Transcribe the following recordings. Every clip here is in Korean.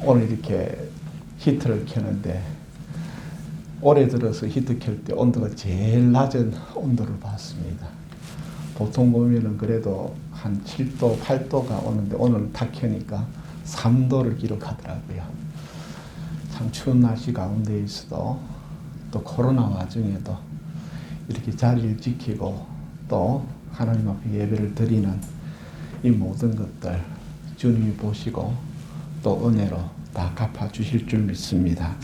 오늘 이렇게 히트를 켜는데 올해 들어서 히트 켤 때 온도가 제일 낮은 온도를 봤습니다. 보통 보면은 그래도 한 7도, 8도가 오는데 오늘 탁 켜니까 3도를 기록하더라고요. 참 추운 날씨 가운데에서도 또 코로나 와중에도 이렇게 자리를 지키고 또 하나님 앞에 예배를 드리는 이 모든 것들 주님이 보시고 또 은혜로 다 갚아주실 줄 믿습니다.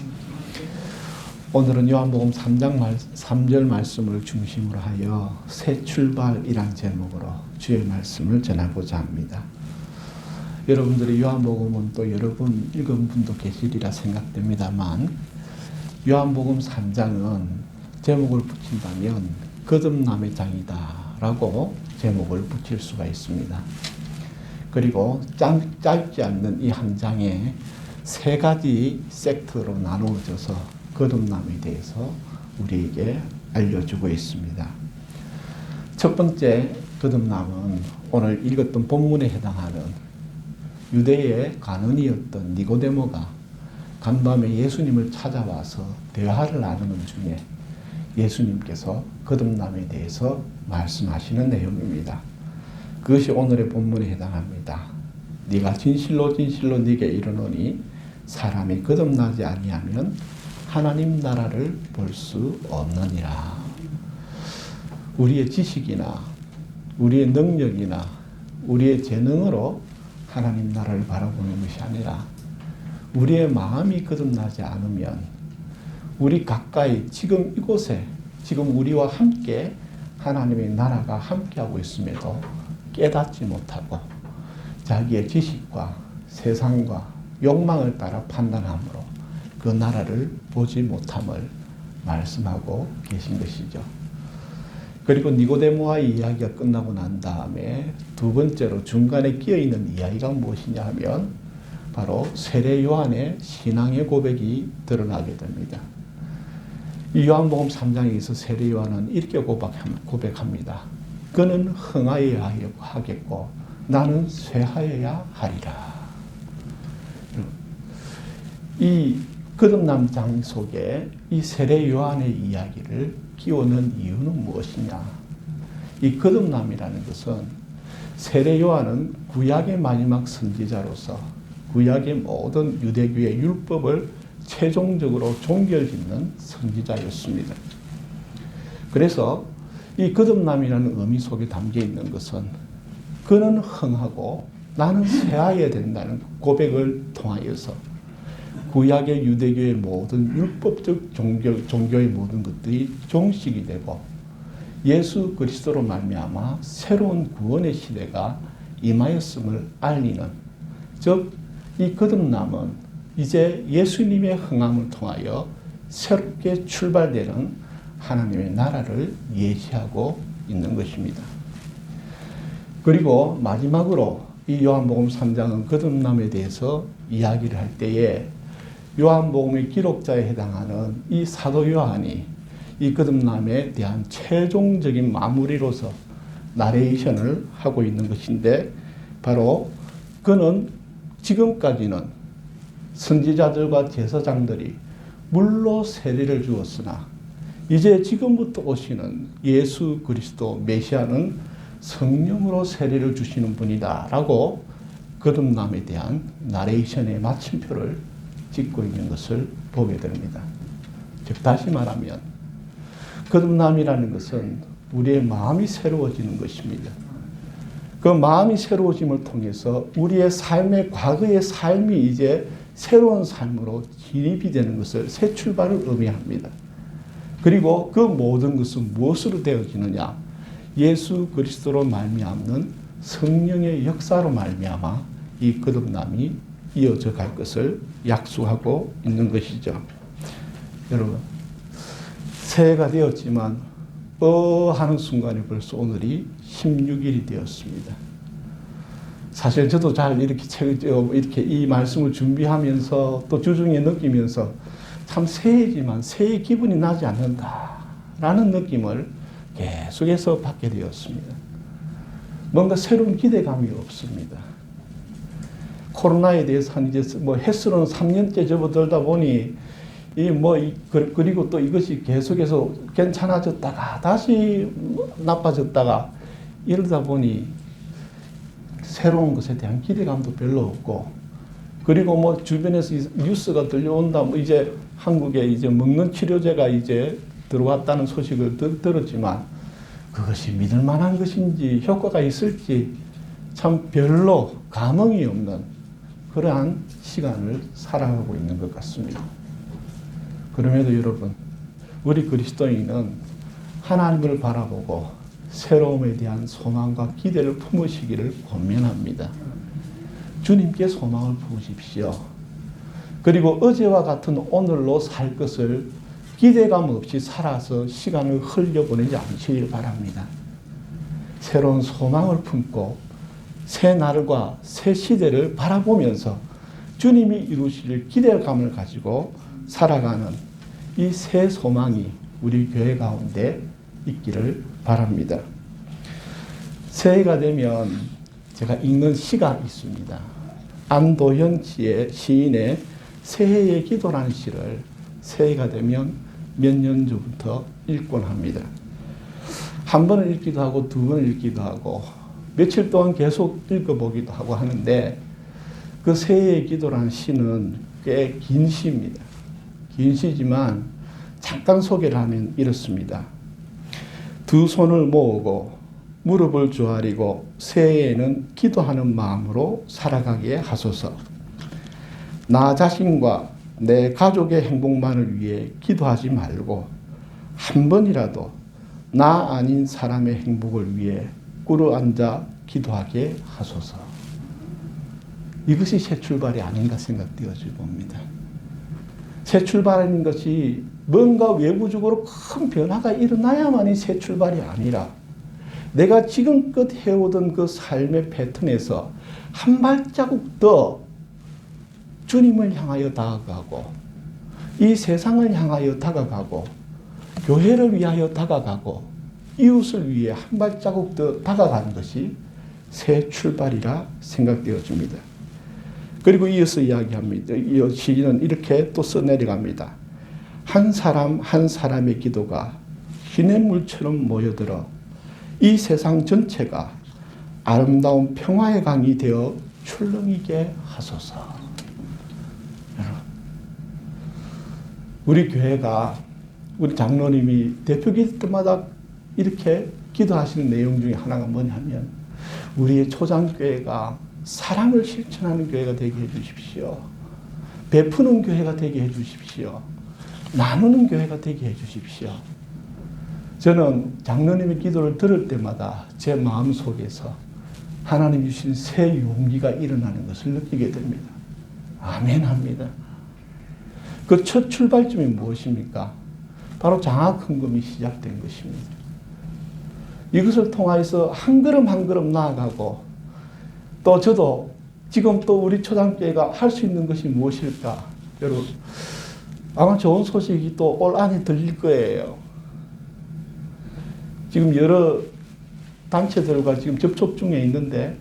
오늘은 요한복음 3절 말씀을 중심으로 하여 새 출발이란 제목으로 주의 말씀을 전하고자 합니다. 여러분들이 요한복음은 또 여러 번 읽은 분도 계시리라 생각됩니다만 요한복음 3장은 제목을 붙인다면 거듭남의 장이다 라고 제목을 붙일 수가 있습니다. 그리고 짧지 않는 이 한 장에 세 가지 섹터로 나누어져서 거듭남에 대해서 우리에게 알려주고 있습니다. 첫 번째 거듭남은 오늘 읽었던 본문에 해당하는 유대의 관원이었던 니고데모가 간밤에 예수님을 찾아와서 대화를 나누는 중에 예수님께서 거듭남에 대해서 말씀하시는 내용입니다. 그것이 오늘의 본문에 해당합니다. 네가 진실로 진실로 네게 이르노니 사람이 거듭나지 아니하면 하나님 나라를 볼 수 없느니라. 우리의 지식이나 우리의 능력이나 우리의 재능으로 하나님 나라를 바라보는 것이 아니라 우리의 마음이 거듭나지 않으면 우리 가까이 지금 이곳에 지금 우리와 함께 하나님의 나라가 함께하고 있음에도 깨닫지 못하고 자기의 지식과 세상과 욕망을 따라 판단함으로 그 나라를 보지 못함을 말씀하고 계신 것이죠. 그리고 니고데모와의 이야기가 끝나고 난 다음에 두 번째로 중간에 끼어있는 이야기가 무엇이냐 하면 바로 세례 요한의 신앙의 고백이 드러나게 됩니다. 이 요한복음 3장에서 세례 요한은 이렇게 고백합니다. 그는 흥하여야 하겠고 나는 쇠하여야 하리라. 이 거듭남 장 속에 이 세례 요한의 이야기를 끼워넣은 이유는 무엇이냐? 이 거듭남이라는 것은 세례 요한은 구약의 마지막 선지자로서 구약의 모든 유대교의 율법을 최종적으로 종결짓는 선지자였습니다. 그래서 이 거듭남이라는 의미 속에 담겨 있는 것은 그는 흥하고 나는 쇠하여야 된다는 고백을 통하여서 구약의 유대교의 모든 율법적 종교의 모든 것들이 종식이 되고 예수 그리스도로 말미암아 새로운 구원의 시대가 임하였음을 알리는, 즉 이 거듭남은 이제 예수님의 흥함을 통하여 새롭게 출발되는 하나님의 나라를 예시하고 있는 것입니다. 그리고 마지막으로 이 요한복음 3장은 거듭남에 대해서 이야기를 할 때에 요한복음의 기록자에 해당하는 이 사도 요한이 이 거듭남에 대한 최종적인 마무리로서 나레이션을 하고 있는 것인데 바로 그는 지금까지는 선지자들과 제사장들이 물로 세례를 주었으나 이제 지금부터 오시는 예수 그리스도 메시아는 성령으로 세례를 주시는 분이다 라고 거듭남에 대한 나레이션의 마침표를 짓고 있는 것을 보게 됩니다. 즉 다시 말하면 거듭남이라는 것은 우리의 마음이 새로워지는 것입니다. 그 마음이 새로워짐을 통해서 우리의 삶의 과거의 삶이 이제 새로운 삶으로 진입이 되는 것을 새 출발을 의미합니다. 그리고 그 모든 것은 무엇으로 되어지느냐? 예수 그리스도로 말미암는 성령의 역사로 말미암아 이 거듭남이 이어져 갈 것을 약속하고 있는 것이죠. 여러분, 새해가 되었지만 하는 순간에 벌써 오늘이 16일이 되었습니다. 사실 저도 잘 이렇게 이 말씀을 준비하면서 또 주중에 느끼면서 참 새해지만 새해 기분이 나지 않는다라는 느낌을 계속해서 받게 되었습니다. 뭔가 새로운 기대감이 없습니다. 코로나에 대해서 한 이제 뭐 횟수는 3년째 접어들다 보니 그리고 또 이것이 계속해서 괜찮아졌다가 다시 나빠졌다가 이러다 보니 새로운 것에 대한 기대감도 별로 없고, 그리고 뭐 주변에서 뉴스가 들려온다, 뭐 이제 한국에 이제 먹는 치료제가 이제 들어왔다는 소식을 들었지만 그것이 믿을 만한 것인지 효과가 있을지 참 별로 감흥이 없는 그러한 시간을 살아가고 있는 것 같습니다. 그럼에도 여러분, 우리 그리스도인은 하나님을 바라보고 새로움에 대한 소망과 기대를 품으시기를 권면합니다. 주님께 소망을 품으십시오. 그리고 어제와 같은 오늘로 살 것을 기대감 없이 살아서 시간을 흘려보내지 않으시길 바랍니다. 새로운 소망을 품고 새 날과 새 시대를 바라보면서 주님이 이루실 기대감을 가지고 살아가는 이 새 소망이 우리 교회 가운데 있기를 바랍니다. 새해가 되면 제가 읽는 시가 있습니다. 안도현 시인의 새해의 기도라는 시를 새해가 되면 몇 년 전부터 읽곤 합니다. 한 번을 읽기도 하고 두 번을 읽기도 하고 며칠 동안 계속 읽어보기도 하고 하는데, 그 새해의 기도라는 시는 꽤 긴 시입니다. 긴 시지만 잠깐 소개를 하면 이렇습니다. 두 손을 모으고 무릎을 조아리고 새해에는 기도하는 마음으로 살아가게 하소서. 나 자신과 내 가족의 행복만을 위해 기도하지 말고 한 번이라도 나 아닌 사람의 행복을 위해 꿇어앉아 기도하게 하소서. 이것이 새 출발이 아닌가 생각되어져 봅니다. 새 출발하는 것이 뭔가 외부적으로 큰 변화가 일어나야만이 새 출발이 아니라 내가 지금껏 해오던 그 삶의 패턴에서 한 발자국 더 주님을 향하여 다가가고 이 세상을 향하여 다가가고 교회를 위하여 다가가고 이웃을 위해 한 발자국 더 다가가는 것이 새 출발이라 생각되어집니다. 그리고 이어서 이야기합니다. 이 시인은 이렇게 또 써내려갑니다. 한 사람 한 사람의 기도가 시냇물처럼 모여들어 이 세상 전체가 아름다운 평화의 강이 되어 출렁이게 하소서. 우리 교회가 우리 장로님이 대표기도 때마다 이렇게 기도하시는 내용 중에 하나가 뭐냐면 우리의 초장교회가 사랑을 실천하는 교회가 되게 해주십시오. 베푸는 교회가 되게 해주십시오. 나누는 교회가 되게 해주십시오. 저는 장로님의 기도를 들을 때마다 제 마음속에서 하나님 주신 새 용기가 일어나는 것을 느끼게 됩니다. 아멘 합니다. 그 첫 출발점이 무엇입니까? 바로 장학헌금이 시작된 것입니다. 이것을 통해서 한 걸음 한 걸음 나아가고 또 저도 지금 또 우리 초장교회가 할 수 있는 것이 무엇일까? 여러분 아마 좋은 소식이 또 올 안에 들릴 거예요. 지금 여러 단체들과 지금 접촉 중에 있는데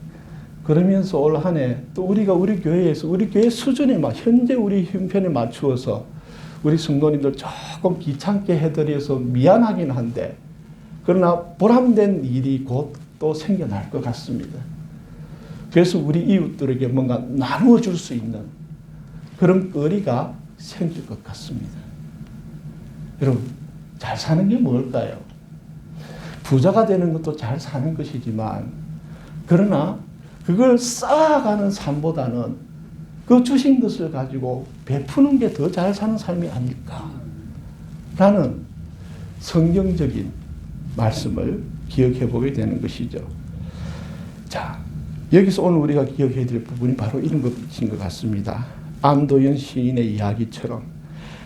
그러면서 올 한 해 또 우리가 우리 교회에서 우리 교회 수준에 현재 우리 형편에 맞추어서 우리 성도님들 조금 귀찮게 해드려서 미안하긴 한데 그러나 보람된 일이 곧 또 생겨날 것 같습니다. 그래서 우리 이웃들에게 뭔가 나누어 줄 수 있는 그런 거리가 생길 것 같습니다. 여러분 잘 사는 게 뭘까요? 부자가 되는 것도 잘 사는 것이지만 그러나 그걸 쌓아가는 삶보다는 그 주신 것을 가지고 베푸는 게 더 잘 사는 삶이 아닐까라는 성경적인 말씀을 기억해 보게 되는 것이죠. 자, 여기서 오늘 우리가 기억해야 될 부분이 바로 이런 것인 것 같습니다. 안도현 시인의 이야기처럼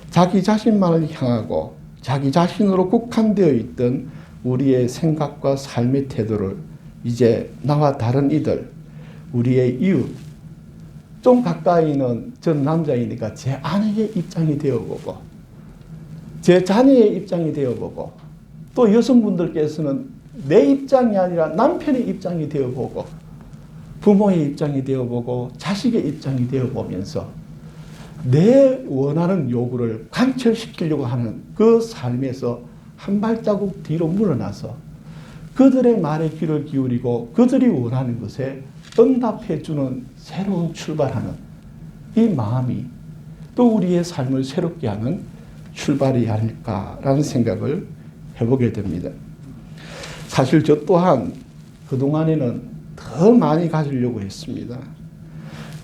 자기 자신만을 향하고 자기 자신으로 국한되어 있던 우리의 생각과 삶의 태도를 이제 나와 다른 이들, 우리의 이웃, 좀 가까이는 전 남자이니까 제 아내의 입장이 되어보고 제 자녀의 입장이 되어보고 또 여성분들께서는 내 입장이 아니라 남편의 입장이 되어보고 부모의 입장이 되어보고 자식의 입장이 되어보면서 내 원하는 요구를 관철시키려고 하는 그 삶에서 한 발자국 뒤로 물러나서 그들의 말에 귀를 기울이고 그들이 원하는 것에 응답해주는 새로운 출발하는 이 마음이 또 우리의 삶을 새롭게 하는 출발이 아닐까라는 생각을 해보게 됩니다. 사실 저 또한 그동안에는 더 많이 가지려고 했습니다.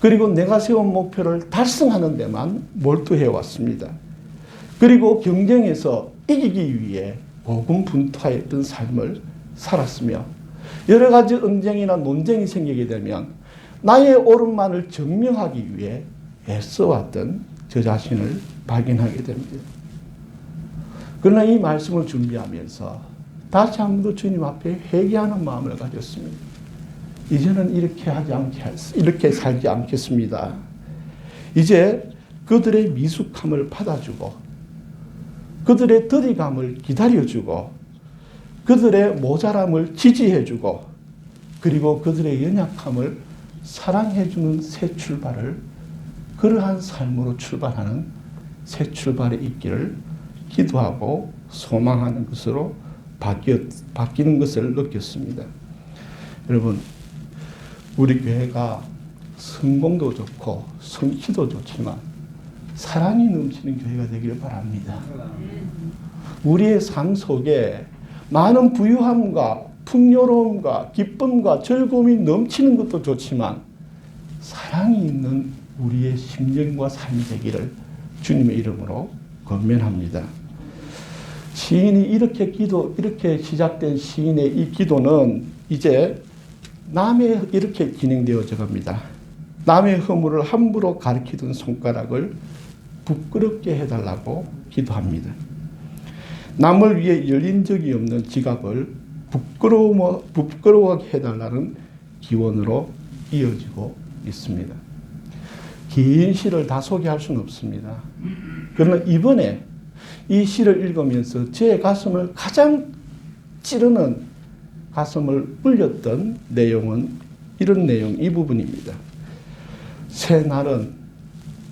그리고 내가 세운 목표를 달성하는 데만 몰두해 왔습니다. 그리고 경쟁에서 이기기 위해 고군분투했던 삶을 살았으며 여러 가지 언쟁이나 논쟁이 생기게 되면 나의 옳음만을 증명하기 위해 애써왔던 저 자신을 발견하게 됩니다. 그러나 이 말씀을 준비하면서 다시 한 번 더 주님 앞에 회개하는 마음을 가졌습니다. 이제는 이렇게 살지 않겠습니다. 이제 그들의 미숙함을 받아주고 그들의 더디감을 기다려주고 그들의 모자람을 지지해주고 그리고 그들의 연약함을 사랑해주는 새 출발을 그러한 삶으로 출발하는 새 출발이 있기를 기도하고 소망하는 것으로 바뀌는 것을 느꼈습니다. 여러분, 우리 교회가 성공도 좋고 성취도 좋지만 사랑이 넘치는 교회가 되기를 바랍니다. 우리의 삶 속에 많은 부유함과 풍요로움과 기쁨과 즐거움이 넘치는 것도 좋지만 사랑이 있는 우리의 심정과 삶이 되기를 주님의 이름으로 권면합니다. 시인이 이렇게 시작된 시인의 이 기도는 이제 남의 이렇게 진행되어져 갑니다. 남의 허물을 함부로 가리키던 손가락을 부끄럽게 해달라고 기도합니다. 남을 위해 열린 적이 없는 지갑을 부끄러워하게 해달라는 기원으로 이어지고 있습니다. 긴 시를 다 소개할 수는 없습니다. 그러나 이번에 이 시를 읽으면서 제 가슴을 가장 찌르는 가슴을 울렸던 내용은 이런 내용, 이 부분입니다. 새 날은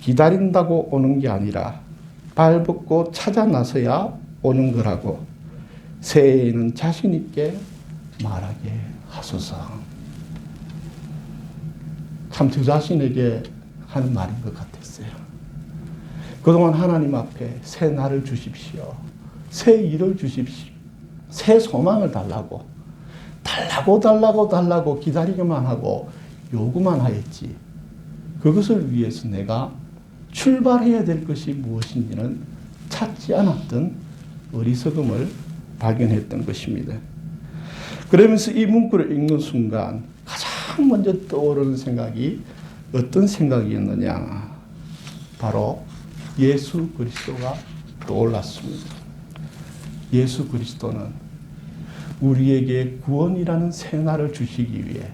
기다린다고 오는 게 아니라 발벗고 찾아 나서야 오는 거라고 새해에는 자신 있게 말하게 하소서. 참 저 자신에게 하는 말인 것 같았어요. 그동안 하나님 앞에 새 날을 주십시오. 새 일을 주십시오. 새 소망을 달라고 기다리기만 하고 요구만 하였지. 그것을 위해서 내가 출발해야 될 것이 무엇인지는 찾지 않았던 어리석음을 발견했던 것입니다. 그러면서 이 문구를 읽는 순간 가장 먼저 떠오르는 생각이 어떤 생각이었느냐. 바로 예수 그리스도가 떠올랐습니다. 예수 그리스도는 우리에게 구원이라는 새날을 주시기 위해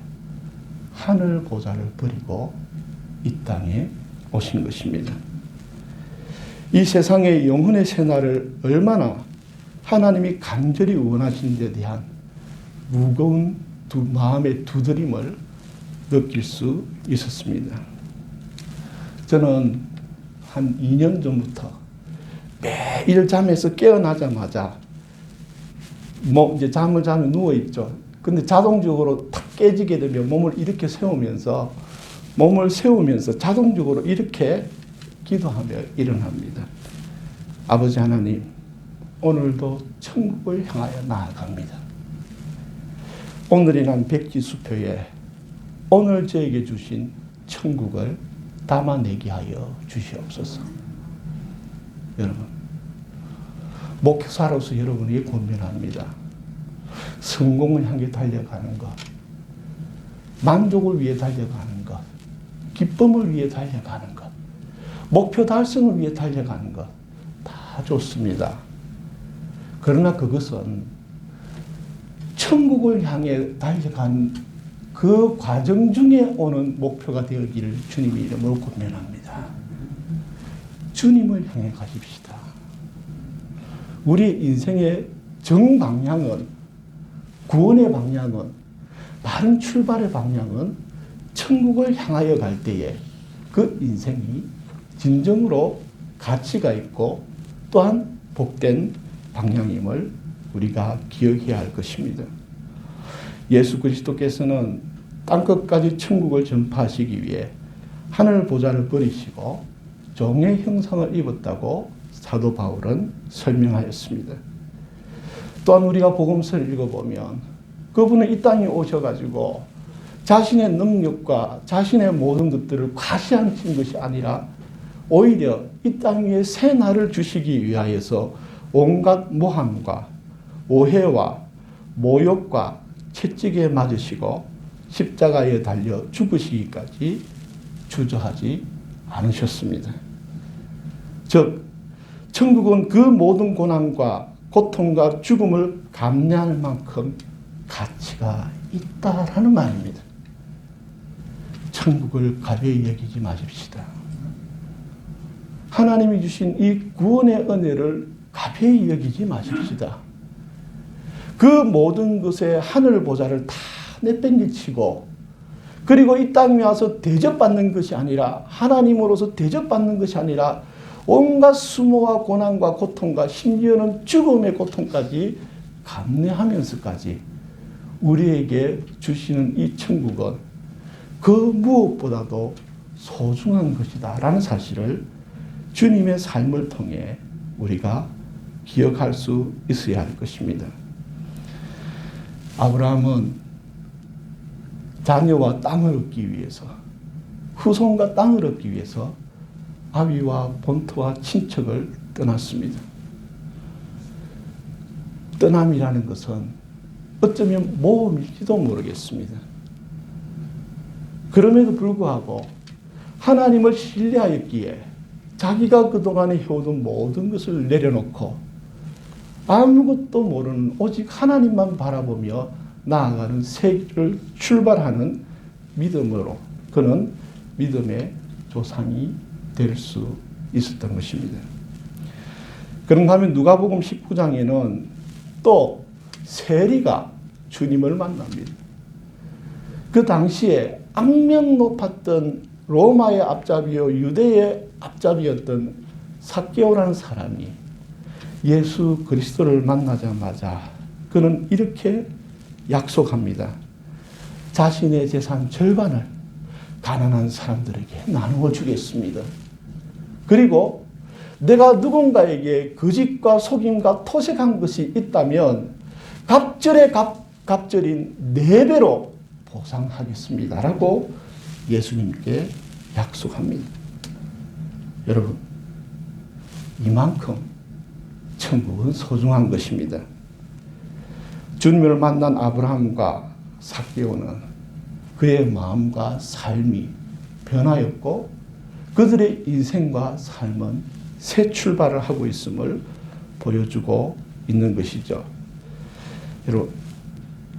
하늘 보좌를 버리고 이 땅에 오신 것입니다. 이 세상의 영혼의 새날을 얼마나 하나님이 간절히 원하신 데 대한 무거운 마음의 두드림을 느낄 수 있었습니다. 저는 한 2년 전부터 매일 잠에서 깨어나자마자 이제 잠을 자면 누워있죠. 근데 자동적으로 탁 깨지게 되면 몸을 세우면서 자동적으로 이렇게 기도하며 일어납니다. 아버지 하나님, 오늘도 천국을 향하여 나아갑니다. 오늘이란 백지수표에 오늘 저에게 주신 천국을 담아내게 하여 주시옵소서. 여러분, 목회자로서 여러분에게 권면합니다. 성공을 향해 달려가는 것, 만족을 위해 달려가는 것, 기쁨을 위해 달려가는 것, 목표 달성을 위해 달려가는 것, 다 좋습니다. 그러나 그것은 천국을 향해 달려간 그 과정 중에 오는 목표가 되었기를 주님의 이름으로 권면합니다. 주님을 향해 가십시다. 우리 인생의 정방향은, 구원의 방향은, 바른 출발의 방향은 천국을 향하여 갈 때에 그 인생이 진정으로 가치가 있고 또한 복된 방향임을 우리가 기억해야 할 것입니다. 예수 그리스도께서는 땅끝까지 천국을 전파하시기 위해 하늘 보좌를 버리시고 종의 형상을 입었다고 사도 바울은 설명하였습니다. 또한 우리가 복음서를 읽어보면 그분은 이 땅에 오셔가지고 자신의 능력과 자신의 모든 것들을 과시하신 것이 아니라 오히려 이 땅 위에 새 날을 주시기 위하여서 온갖 모함과 오해와 모욕과 채찍에 맞으시고 십자가에 달려 죽으시기까지 주저하지 않으셨습니다. 즉 천국은 그 모든 고난과 고통과 죽음을 감내할 만큼 가치가 있다라는 말입니다. 천국을 가벼이 여기지 마십시다. 하나님이 주신 이 구원의 은혜를 가벼이 여기지 마십시다. 그 모든 것에 하늘 보좌를 다 내팽개치고 그리고 이 땅에 와서 대접받는 것이 아니라 하나님으로서 대접받는 것이 아니라 온갖 수모와 고난과 고통과 심지어는 죽음의 고통까지 감내하면서까지 우리에게 주시는 이 천국은 그 무엇보다도 소중한 것이다 라는 사실을 주님의 삶을 통해 우리가 기억할 수 있어야 할 것입니다. 아브라함은 자녀와 땅을 얻기 위해서 후손과 땅을 얻기 위해서 아비와 본토와 친척을 떠났습니다. 떠남이라는 것은 어쩌면 모험일지도 모르겠습니다. 그럼에도 불구하고 하나님을 신뢰하였기에 자기가 그동안에 해오던 모든 것을 내려놓고 아무것도 모르는 오직 하나님만 바라보며 나아가는 새 길을 출발하는 믿음으로 그는 믿음의 조상이 될 수 있었던 것입니다. 그런가 하면 누가복음 19장에는 또 세리가 주님을 만납니다. 그 당시에 악명 높았던 로마의 앞잡이요 유대의 앞잡이였던 삭개오라는 사람이 예수 그리스도를 만나자마자 그는 이렇게 약속합니다. 자신의 재산 절반을 가난한 사람들에게 나누어 주겠습니다. 그리고 내가 누군가에게 거짓과 속임과 토색한 것이 있다면 갑절에 갑절인 4배로 보상하겠습니다. 라고 예수님께 약속합니다. 여러분, 이만큼 천국은 소중한 것입니다. 주님을 만난 아브라함과 삭개오는 그의 마음과 삶이 변하였고 그들의 인생과 삶은 새 출발을 하고 있음을 보여주고 있는 것이죠. 여러분,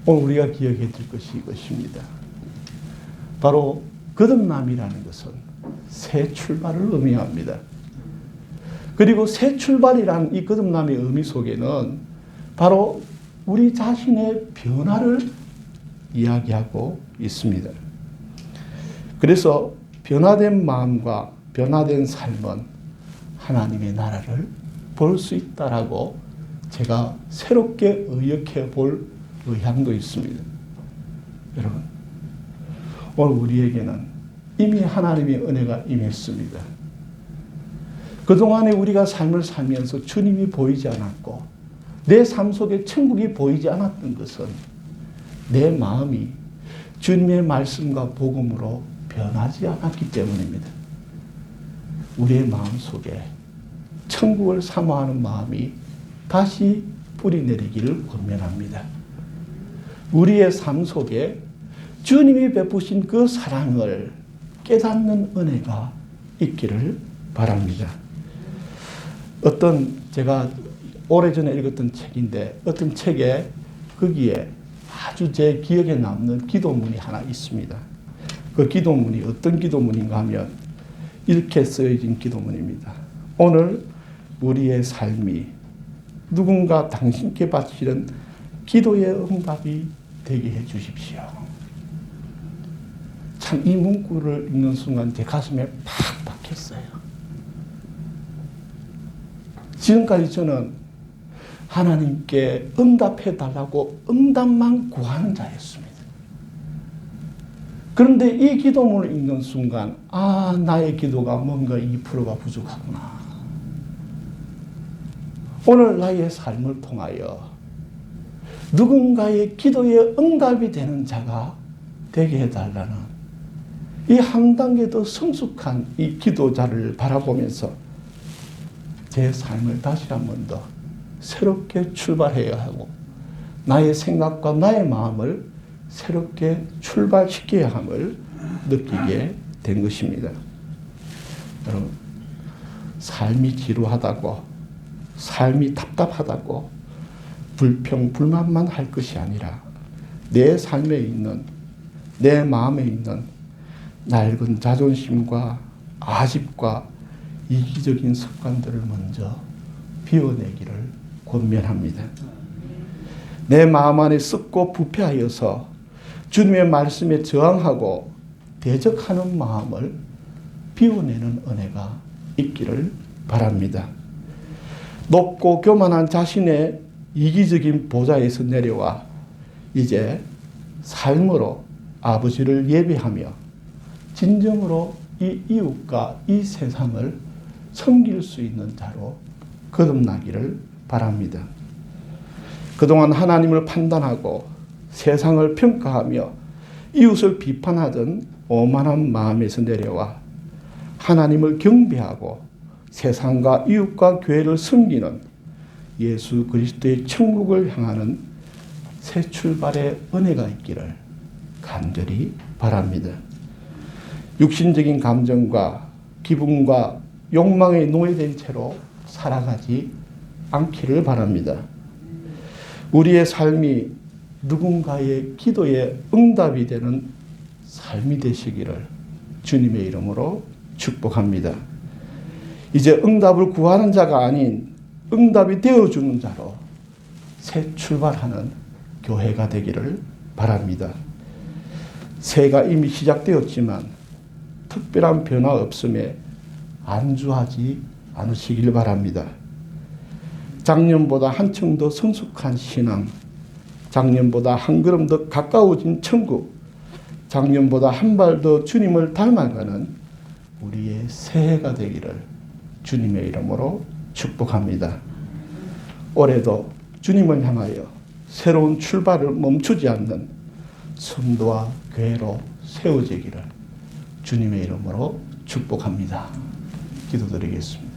오늘 우리가 기억해야 될 것이 이것입니다. 바로 거듭남이라는 것은 새 출발을 의미합니다. 그리고 새 출발이라는 이 거듭남의 의미 속에는 바로 우리 자신의 변화를 이야기하고 있습니다. 그래서 변화된 마음과 변화된 삶은 하나님의 나라를 볼 수 있다라고 제가 새롭게 의역해 볼 의향도 있습니다. 여러분, 오늘 우리에게는 이미 하나님의 은혜가 임했습니다. 그동안에 우리가 삶을 살면서 주님이 보이지 않았고 내 삶 속에 천국이 보이지 않았던 것은 내 마음이 주님의 말씀과 복음으로 변하지 않았기 때문입니다. 우리의 마음 속에 천국을 사모하는 마음이 다시 뿌리 내리기를 권면합니다. 우리의 삶 속에 주님이 베푸신 그 사랑을 깨닫는 은혜가 있기를 바랍니다. 제가 오래전에 읽었던 책인데 어떤 책에 거기에 아주 제 기억에 남는 기도문이 하나 있습니다. 그 기도문이 어떤 기도문인가 하면 이렇게 쓰여진 기도문입니다. 오늘 우리의 삶이 누군가 당신께 바치는 기도의 응답이 되게 해 주십시오. 참 이 문구를 읽는 순간 제 가슴에 팍 박혔어요. 지금까지 저는 하나님께 응답해 달라고 응답만 구하는 자였습니다. 그런데 이 기도문을 읽는 순간 나의 기도가 뭔가 2%가 부족하구나. 오늘 나의 삶을 통하여 누군가의 기도에 응답이 되는 자가 되게 해달라는 이 한 단계 더 성숙한 이 기도자를 바라보면서 제 삶을 다시 한 번 더 새롭게 출발해야 하고 나의 생각과 나의 마음을 새롭게 출발시켜야 함을 느끼게 된 것입니다. 여러분, 삶이 지루하다고, 삶이 답답하다고 불평, 불만만 할 것이 아니라 내 삶에 있는, 내 마음에 있는 낡은 자존심과 아집과 이기적인 습관들을 먼저 비워내기를 권면합니다. 내 마음 안에 썩고 부패하여서 주님의 말씀에 저항하고 대적하는 마음을 비워내는 은혜가 있기를 바랍니다. 높고 교만한 자신의 이기적인 보좌에서 내려와 이제 삶으로 아버지를 예배하며 진정으로 이 이웃과 이 세상을 섬길 수 있는 자로 거듭나기를 바랍니다. 그동안 하나님을 판단하고 세상을 평가하며 이웃을 비판하던 오만한 마음에서 내려와 하나님을 경배하고 세상과 이웃과 교회를 섬기는 예수 그리스도의 천국을 향하는 새 출발의 은혜가 있기를 간절히 바랍니다. 육신적인 감정과 기분과 욕망에 노예된 채로 살아가지 않기를 바랍니다. 우리의 삶이 누군가의 기도에 응답이 되는 삶이 되시기를 주님의 이름으로 축복합니다. 이제 응답을 구하는 자가 아닌 응답이 되어주는 자로 새 출발하는 교회가 되기를 바랍니다. 새해가 이미 시작되었지만 특별한 변화 없음에 안주하지 않으시길 바랍니다. 작년보다 한층 더 성숙한 신앙, 작년보다 한 걸음 더 가까워진 천국, 작년보다 한 발 더 주님을 닮아가는 우리의 새해가 되기를 주님의 이름으로 축복합니다. 올해도 주님을 향하여 새로운 출발을 멈추지 않는 성도와 교회로 세워지기를 주님의 이름으로 축복합니다. 기도드리겠습니다.